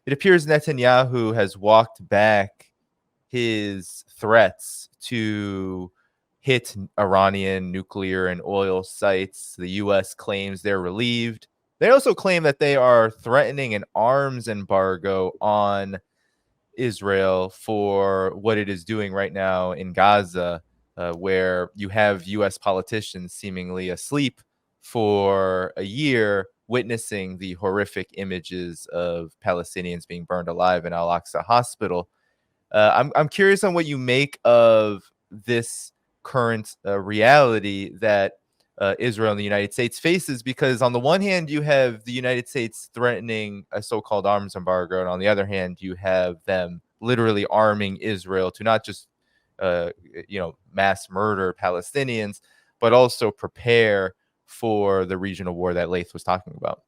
it appears Netanyahu has walked back his threats to hit Iranian nuclear and oil sites. The U.S. claims they're relieved. They also claim that they are threatening an arms embargo on Israel for what it is doing right now in Gaza, where you have U.S. politicians seemingly asleep for a year, witnessing the horrific images of Palestinians being burned alive in Al-Aqsa Hospital. I'm curious on what you make of this current reality that Israel and the United States faces, because on the one hand, you have the United States threatening a so-called arms embargo, and on the other hand, you have them literally arming Israel to not just, mass murder Palestinians, but also prepare for the regional war that Laith was talking about.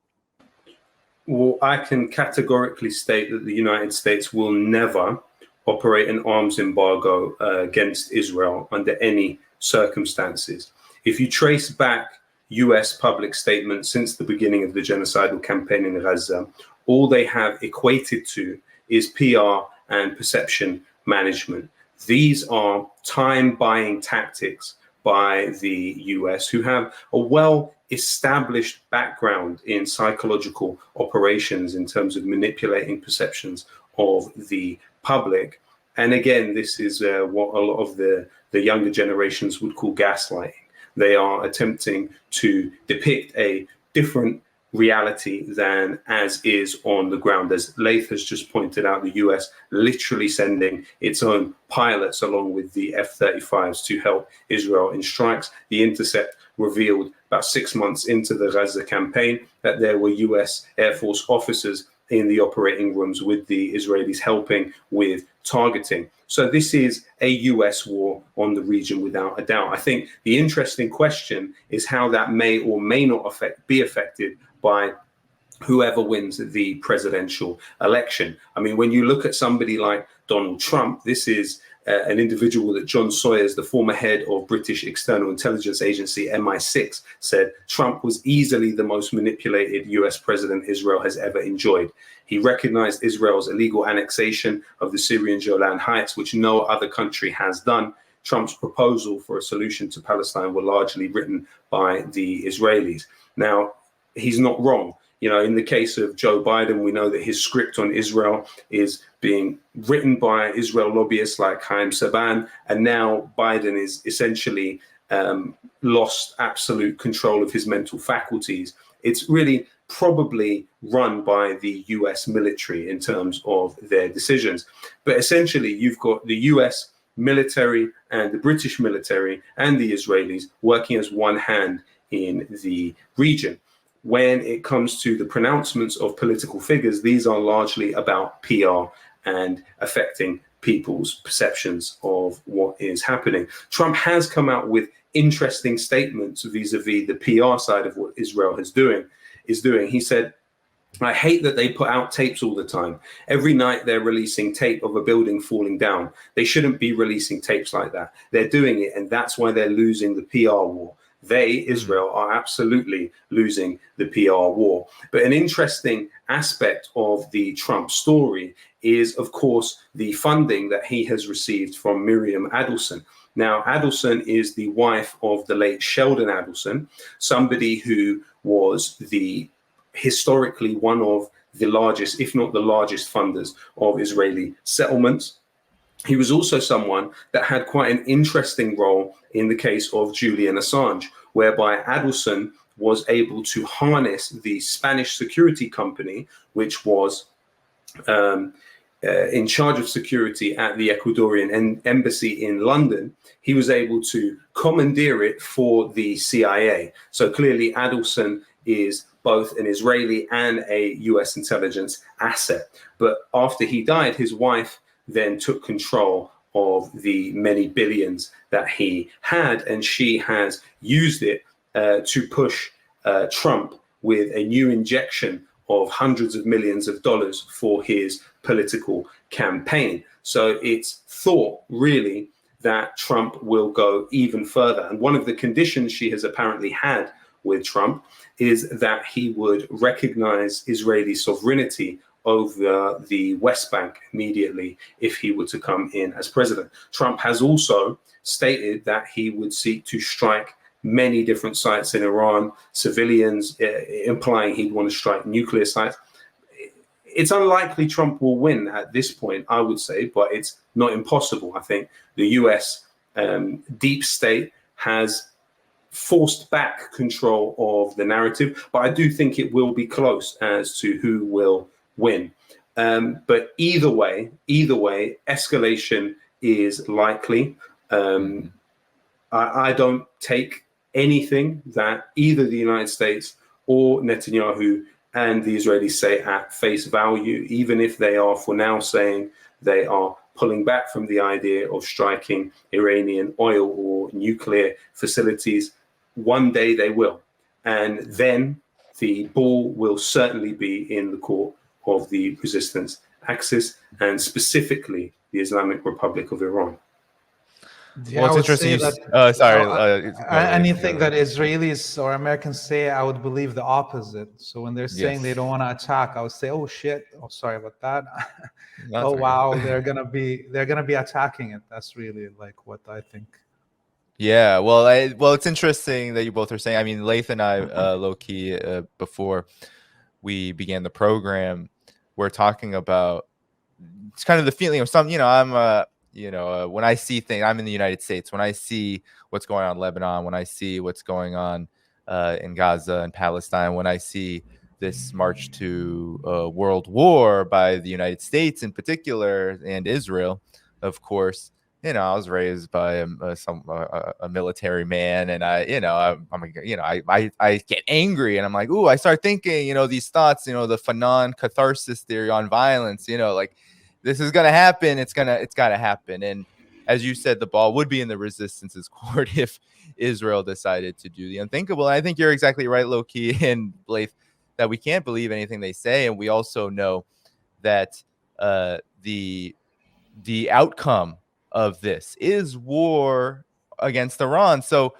Well, I can categorically state that the United States will never operate an arms embargo against Israel under any circumstances. If you trace back US public statements since the beginning of the genocidal campaign in Gaza, all they have equated to is PR and perception management. These are time-buying tactics by the US, who have a well-established background in psychological operations in terms of manipulating perceptions of the public. And again, this is what a lot of the younger generations would call gaslighting. They are attempting to depict a different reality than as is on the ground. As Laith has just pointed out, the US literally sending its own pilots along with the F-35s to help Israel in strikes. The Intercept revealed about 6 months into the Gaza campaign that there were US Air Force officers in the operating rooms with the Israelis helping with targeting. So this is a US war on the region without a doubt. I think the interesting question is how that may or may not be affected by whoever wins the presidential election. I mean, when you look at somebody like Donald Trump, this is an individual that John Sawyers, the former head of British external intelligence agency MI6, said Trump was easily the most manipulated US president Israel has ever enjoyed. He recognized Israel's illegal annexation of the Syrian Golan Heights, which no other country has done. Trump's proposal for a solution to Palestine were largely written by the Israelis. Now, he's not wrong. You know, in the case of Joe Biden, we know that his script on Israel is being written by Israel lobbyists like Chaim Saban, and now Biden is essentially lost absolute control of his mental faculties. It's really probably run by the US military in terms of their decisions. But essentially, you've got the US military and the British military and the Israelis working as one hand in the region. When it comes to the pronouncements of political figures, these are largely about PR and affecting people's perceptions of what is happening. Trump has come out with interesting statements vis-a-vis the PR side of what Israel is doing. He said, "I hate that they put out tapes all the time. Every night they're releasing tape of a building falling down. They shouldn't be releasing tapes like that. They're doing it, and that's why they're losing the PR war." They, Israel, are absolutely losing the PR war. But an interesting aspect of the Trump story is, of course, the funding that he has received from Miriam Adelson. Now, Adelson is the wife of the late Sheldon Adelson, somebody who was historically one of the largest, if not the largest, funders of Israeli settlements. He was also someone that had quite an interesting role in the case of Julian Assange, whereby Adelson was able to harness the Spanish security company, which was in charge of security at the Ecuadorian embassy in London. He was able to commandeer it for the CIA. So clearly Adelson is both an Israeli and a US intelligence asset. But after he died, his wife then took control of the many billions that he had, and she has used it to push Trump with a new injection of hundreds of millions of dollars for his political campaign. So it's thought really that Trump will go even further. And one of the conditions she has apparently had with Trump is that he would recognize Israeli sovereignty over the West Bank immediately if he were to come in as president. Trump has also stated that he would seek to strike many different sites in Iran, civilians, implying he'd want to strike nuclear sites. It's unlikely Trump will win at this point, I would say, but it's not impossible. I think the US deep state has forced back control of the narrative, but I do think it will be close as to who will win. But either way, escalation is likely. I don't take anything that either the United States or Netanyahu and the Israelis say at face value, even if they are for now saying they are pulling back from the idea of striking Iranian oil or nuclear facilities. One day they will. And then the ball will certainly be in the court of the resistance axis, and specifically the Islamic Republic of Iran. Yeah, well, it's interesting. Anything that Israelis or Americans say, I would believe the opposite. So when they're saying they don't want to attack, I would say, "Oh shit! Oh, sorry about that." Oh wow, they're gonna be attacking it. That's really like what I think. Yeah, well, it's interesting that you both are saying. I mean, Laith and I, Lowkey, before we began the program, we're talking about it's kind of the feeling of some. I'm when I see things, I'm in the United States. When I see what's going on in Lebanon, when I see what's going on in Gaza and Palestine, when I see this march to world war by the United States in particular and Israel, of course, I was raised by a military man, and I get angry, and I'm like, ooh, I start thinking, these thoughts, the Fanon catharsis theory on violence, like, this is going to happen. It's got to happen. And as you said, the ball would be in the resistance's court if Israel decided to do the unthinkable. And I think you're exactly right, Lowkey and Laith, that we can't believe anything they say. And we also know that the outcome of this is war against Iran. So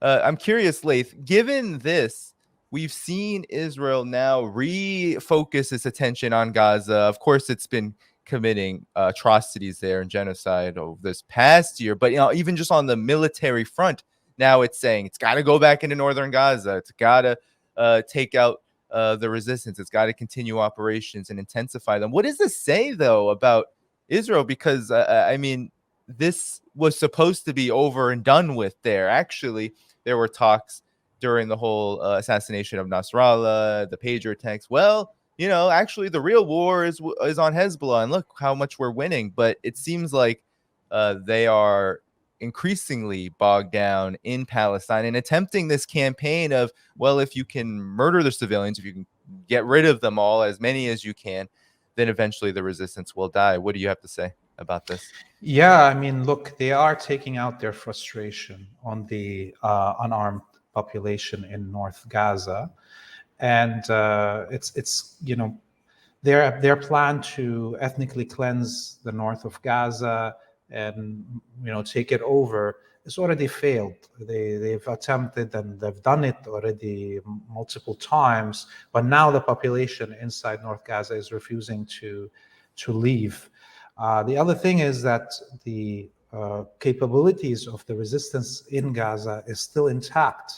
I'm curious, Laith, given this, we've seen Israel now refocus its attention on Gaza. Of course, it's been committing atrocities there and genocide over this past year. But, even just on the military front, now it's saying it's got to go back into northern Gaza. It's got to take out the resistance. It's got to continue operations and intensify them. What does this say, though, about Israel? Because, this was supposed to be over and done with there. Actually, there were talks during the whole assassination of Nasrallah, the pager attacks. Well, actually the real war is on Hezbollah, and look how much we're winning. But it seems like they are increasingly bogged down in Palestine and attempting this campaign of, well, if you can murder the civilians, if you can get rid of them all, as many as you can, then eventually the resistance will die. What do you have to say about this? Yeah, look, they are taking out their frustration on the unarmed population in North Gaza. And it's their plan to ethnically cleanse the north of Gaza and take it over has already failed. They've attempted and they've done it already multiple times, but now the population inside North Gaza is refusing to leave. The other thing is that the capabilities of the resistance in Gaza is still intact.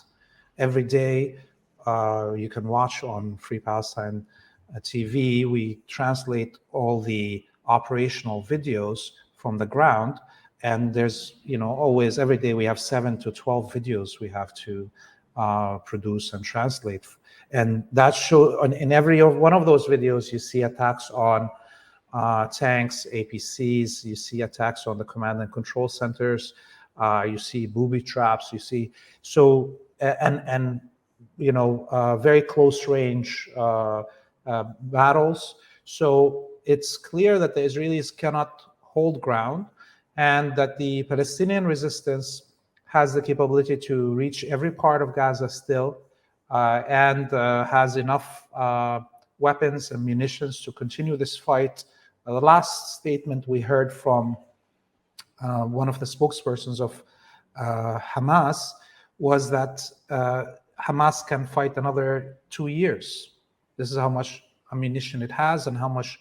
Every day, you can watch on Free Palestine TV. We translate all the operational videos from the ground, and there's always every day we have 7 to 12 videos we have to produce and translate, and that show in every one of those videos you see attacks on tanks, APCs. You see attacks on the command and control centers. You see booby traps. You see and very close range battles. So it's clear that the Israelis cannot hold ground, and that the Palestinian resistance has the capability to reach every part of Gaza still, and has enough weapons and munitions to continue this fight. The last statement we heard from one of the spokespersons of Hamas was that Hamas can fight another 2 years. This is how much ammunition it has and how much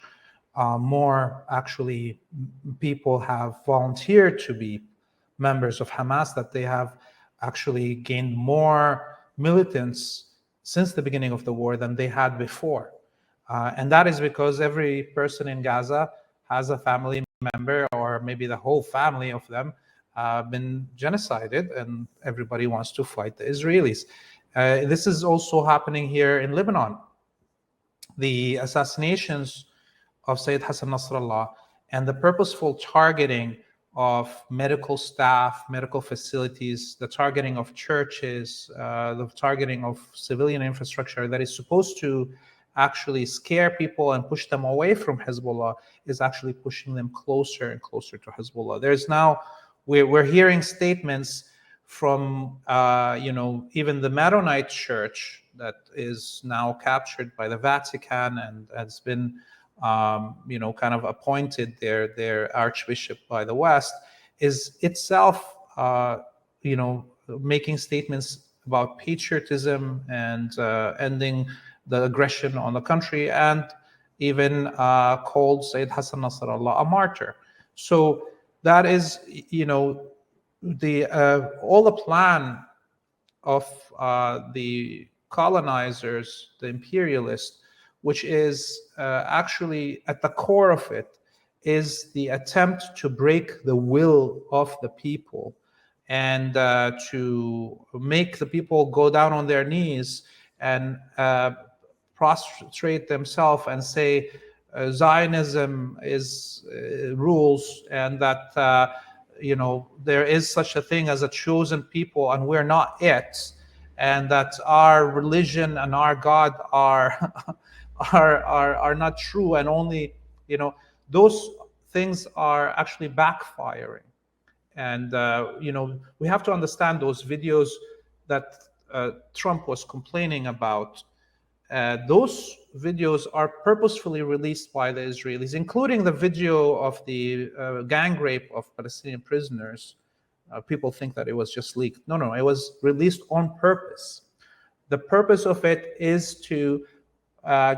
more actually people have volunteered to be members of Hamas, that they have actually gained more militants since the beginning of the war than they had before. And that is because every person in Gaza has a family member, or maybe the whole family of them, been genocided, and everybody wants to fight the Israelis. This is also happening here in Lebanon. The assassinations of Sayyid Hassan Nasrallah and the purposeful targeting of medical staff, medical facilities, the targeting of churches, the targeting of civilian infrastructure that is supposed to actually scare people and push them away from Hezbollah is actually pushing them closer and closer to Hezbollah. There's now, we're hearing statements from, even the Maronite church that is now captured by the Vatican and has been, kind of appointed their archbishop by the West, is itself, making statements about patriotism and ending the aggression on the country, and even called Sayyid Hassan Nasrallah a martyr. So that is, all the plan of the colonizers, the imperialists, which is actually at the core of it, is the attempt to break the will of the people and to make the people go down on their knees and prostrate themselves and say Zionism is rules, and that there is such a thing as a chosen people and we're not it, and that our religion and our God are are not true, and only those things are actually backfiring. And we have to understand those videos that Trump was complaining about. Those videos are purposefully released by the Israelis, including the video of the gang rape of Palestinian prisoners. People think that it was just leaked. No, it was released on purpose. The purpose of it is to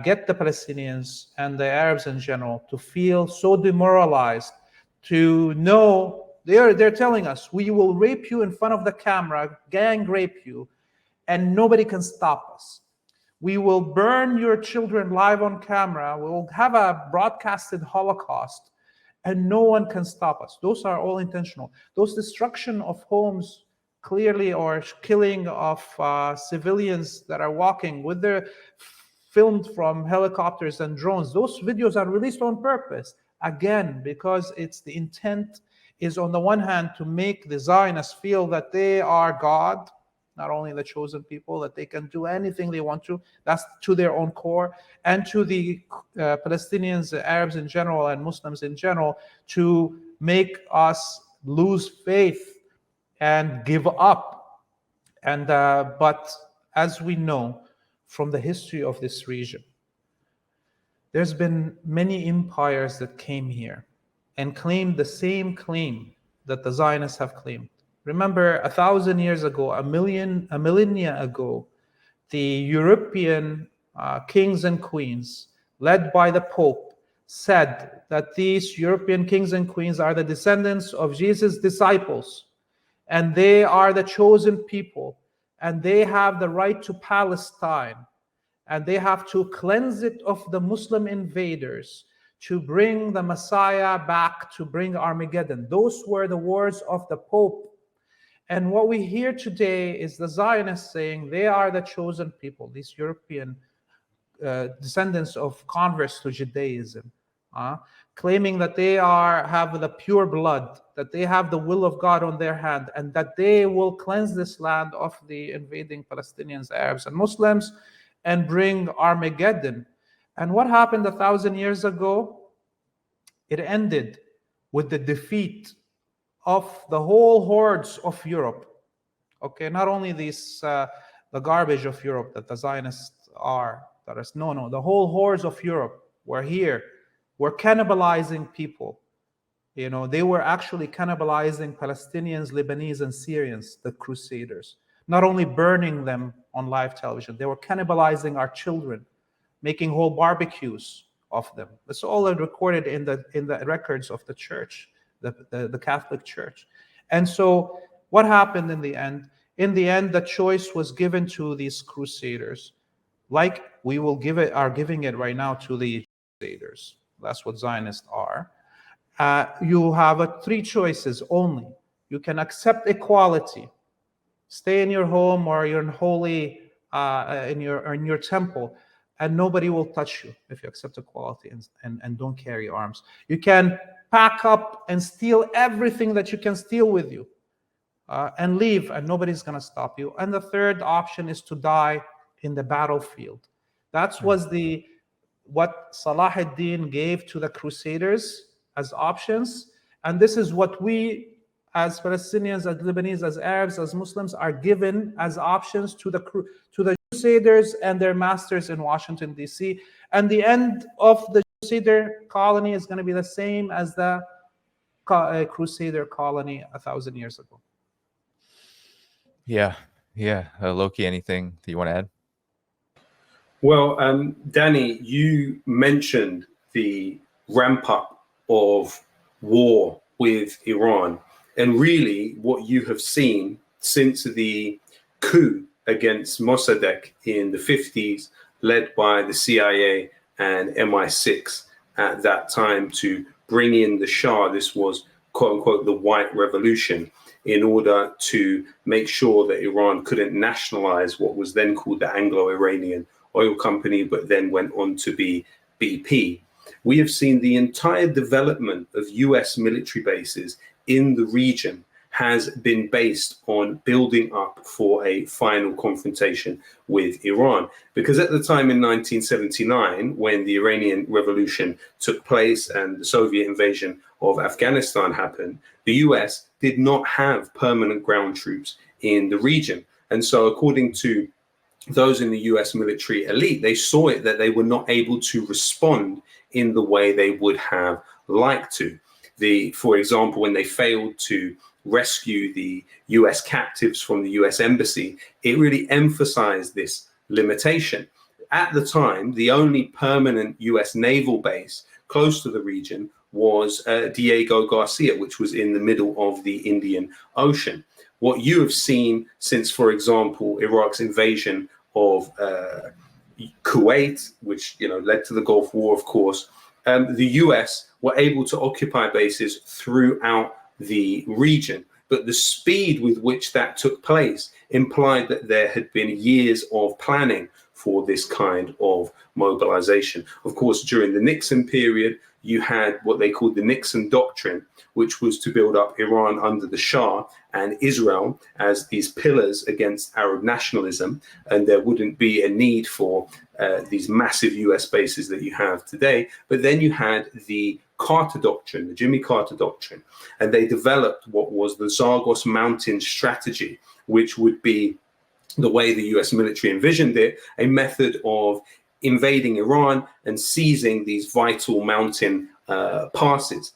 get the Palestinians and the Arabs in general to feel so demoralized, to know they're telling us, we will rape you in front of the camera, gang rape you, and nobody can stop us. We will burn your children live on camera. We will have a broadcasted Holocaust, and no one can stop us. Those are all intentional. Those destruction of homes, clearly, or killing of civilians that are walking with their filmed from helicopters and drones, those videos are released on purpose. Again, because it's the intent is, on the one hand, to make the Zionists feel that they are God, not only the chosen people, that they can do anything they want to. That's to their own core. And to the Palestinians, the Arabs in general, and Muslims in general, to make us lose faith and give up. And but as we know from the history of this region, there's been many empires that came here and claimed the same claim that the Zionists have claimed. Remember, 1,000 years ago, a millennia ago, the European kings and queens, led by the Pope, said that these European kings and queens are the descendants of Jesus' disciples, and they are the chosen people, and they have the right to Palestine, and they have to cleanse it of the Muslim invaders to bring the Messiah back, to bring Armageddon. Those were the words of the Pope. And what we hear today is the Zionists saying they are the chosen people, these European descendants of converts to Judaism, claiming that they have the pure blood, that they have the will of God on their hand, and that they will cleanse this land of the invading Palestinians, Arabs, and Muslims, and bring Armageddon. And what happened 1,000 years ago? It ended with the defeat of the whole hordes of Europe. Okay, not only these the garbage of Europe that the Zionists are. No, the whole hordes of Europe were here, were cannibalizing people. They were actually cannibalizing Palestinians, Lebanese, and Syrians, the Crusaders. Not only burning them on live television, they were cannibalizing our children. making whole barbecues of them. It's all recorded in the records of the church, the Catholic Church. And so what happened in the end? In the end, the choice was given to these crusaders, like we are giving it right now to the crusaders. That's what Zionists are. You have three choices only. You can accept equality, stay in your home or your holy in your temple, and nobody will touch you if you accept equality and don't carry arms. You can pack up and steal everything that you can steal with you and leave, and nobody's going to stop you. And the third option is to die in the battlefield. That was what Salah ad-Din gave to the Crusaders as options, and this is what we as Palestinians, as Lebanese, as Arabs, as Muslims are given as options to the Crusaders and their masters in Washington, D.C. And the end of the Crusader colony is going to be the same as the Crusader colony 1,000 years ago. Yeah. Lowkey, anything that you want to add? Well, Danny, you mentioned the ramp up of war with Iran. And really, what you have seen since the coup against Mossadegh in the 50s, led by the CIA and MI6 at that time to bring in the Shah, this was, quote unquote, the White Revolution, in order to make sure that Iran couldn't nationalize what was then called the Anglo-Iranian Oil Company, but then went on to be BP. We have seen the entire development of US military bases in the region has been based on building up for a final confrontation with Iran. Because at the time in 1979, when the Iranian Revolution took place and the Soviet invasion of Afghanistan happened, the US did not have permanent ground troops in the region. And so according to those in the US military elite, they saw it that they were not able to respond in the way they would have liked to. For example, when they failed to rescue the US captives from the US embassy, it really emphasized this limitation. At the time, the only permanent US naval base close to the region was Diego Garcia, which was in the middle of the Indian Ocean. What you have seen since, for example, Iraq's invasion of Kuwait, which led to the Gulf War, of course, the US were able to occupy bases throughout the region. But the speed with which that took place implied that there had been years of planning for this kind of mobilization. Of course, during the Nixon period, you had what they called the Nixon Doctrine, which was to build up Iran under the Shah and Israel as these pillars against Arab nationalism, and there wouldn't be a need for these massive US bases that you have today. But then you had the Carter Doctrine, the Jimmy Carter Doctrine, and they developed what was the Zagros Mountain strategy, which would be the way the US military envisioned it, a method of invading Iran and seizing these vital mountain passes.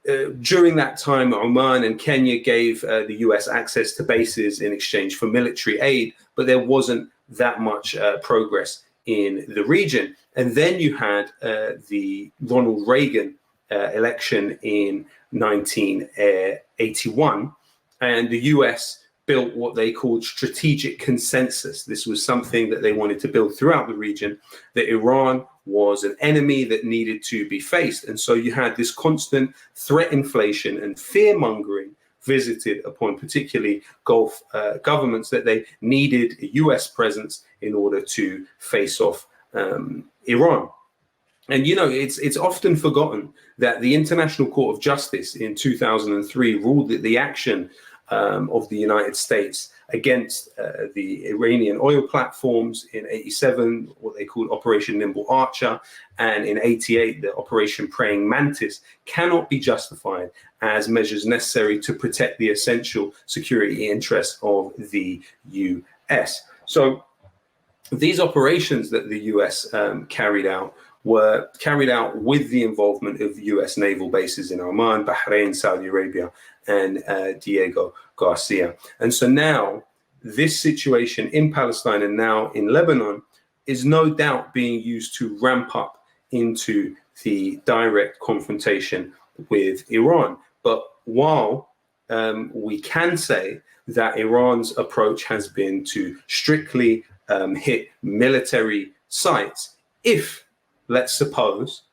During that time, Oman and Kenya gave the US access to bases in exchange for military aid, but there wasn't that much progress in the region. And then you had the Ronald Reagan election in 1981, and the US built what they called strategic consensus. This was something that they wanted to build throughout the region, that Iran was an enemy that needed to be faced. And so you had this constant threat inflation and fear mongering visited upon particularly Gulf governments, that they needed a US presence in order to face off Iran. And, it's often forgotten that the International Court of Justice in 2003 ruled that the action of the United States against the Iranian oil platforms in 87, what they called Operation Nimble Archer, and in 88, the Operation Praying Mantis, cannot be justified as measures necessary to protect the essential security interests of the US. So these operations that the US carried out were carried out with the involvement of US naval bases in Oman, Bahrain, Saudi Arabia, and Diego Garcia. And so now this situation in Palestine and now in Lebanon is no doubt being used to ramp up into the direct confrontation with Iran. But while we can say that Iran's approach has been to strictly hit military sites, if, let's suppose,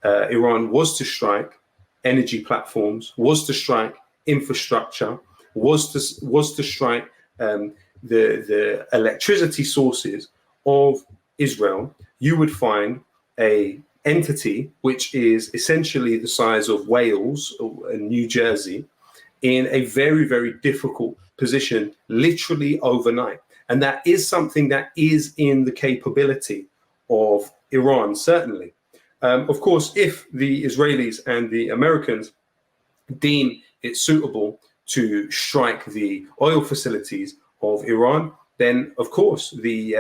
Iran was to strike energy platforms, was to strike infrastructure, was to strike the electricity sources of Israel, you would find a entity which is essentially the size of Wales and New Jersey in a very, very difficult position, literally overnight. And that is something that is in the capability of Iran, certainly. Of course, if the Israelis and the Americans deem it suitable to strike the oil facilities of Iran, then of course the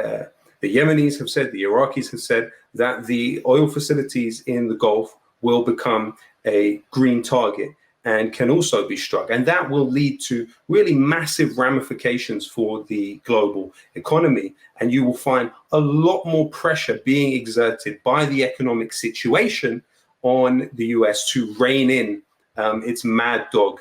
Yemenis have said, the Iraqis have said that the oil facilities in the Gulf will become a green target and can also be struck. And that will lead to really massive ramifications for the global economy. And you will find a lot more pressure being exerted by the economic situation on the US to rein in its mad dog,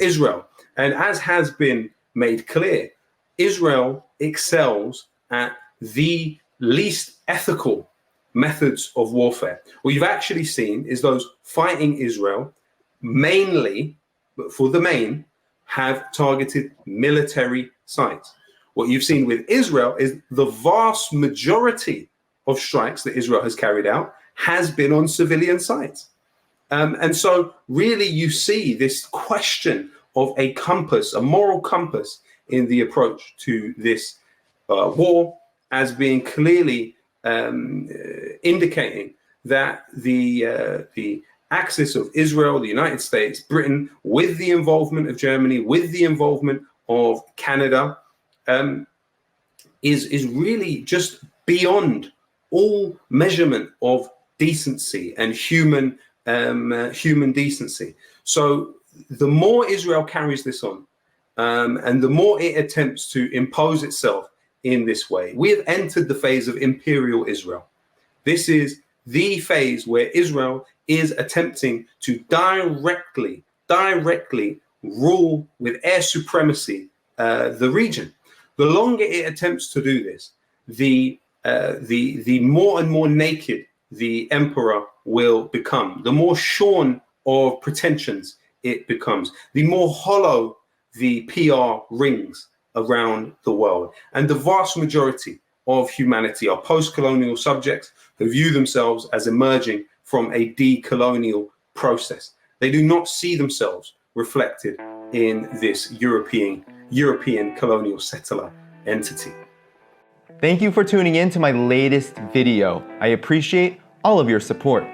Israel. And as has been made clear, Israel excels at the least ethical methods of warfare. What you've actually seen is those fighting Israel mainly, but for the main, have targeted military sites. What you've seen with Israel is the vast majority of strikes that Israel has carried out has been on civilian sites. And so really you see this question of a compass, a moral compass in the approach to this war as being clearly indicating that the axis of Israel, the United States, Britain, with the involvement of Germany, with the involvement of Canada, is really just beyond all measurement of decency and human decency. So the more Israel carries this on, and the more it attempts to impose itself in this way, we have entered the phase of imperial Israel. This is the phase where Israel is attempting to directly rule with air supremacy the region. The longer it attempts to do this, the more and more naked the emperor will become, the more shorn of pretensions it becomes, the more hollow the PR rings around the world. And the vast majority of humanity are post-colonial subjects who view themselves as emerging from a decolonial process. They do not see themselves reflected in this European colonial settler entity. Thank you for tuning in to my latest video. I appreciate all of your support.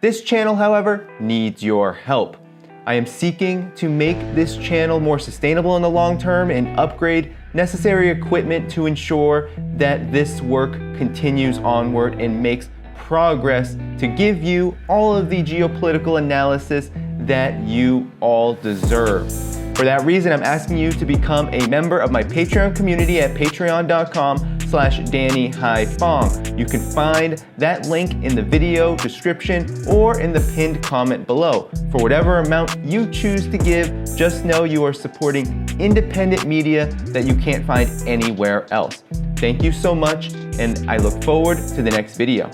This channel, however, needs your help. I am seeking to make this channel more sustainable in the long term and upgrade necessary equipment to ensure that this work continues onward and makes progress to give you all of the geopolitical analysis that you all deserve. For that reason, I'm asking you to become a member of my Patreon community at patreon.com/DannyDhaiphong. You can find that link in the video description or in the pinned comment below. For whatever amount you choose to give, just know you are supporting independent media that you can't find anywhere else. Thank you so much, and I look forward to the next video.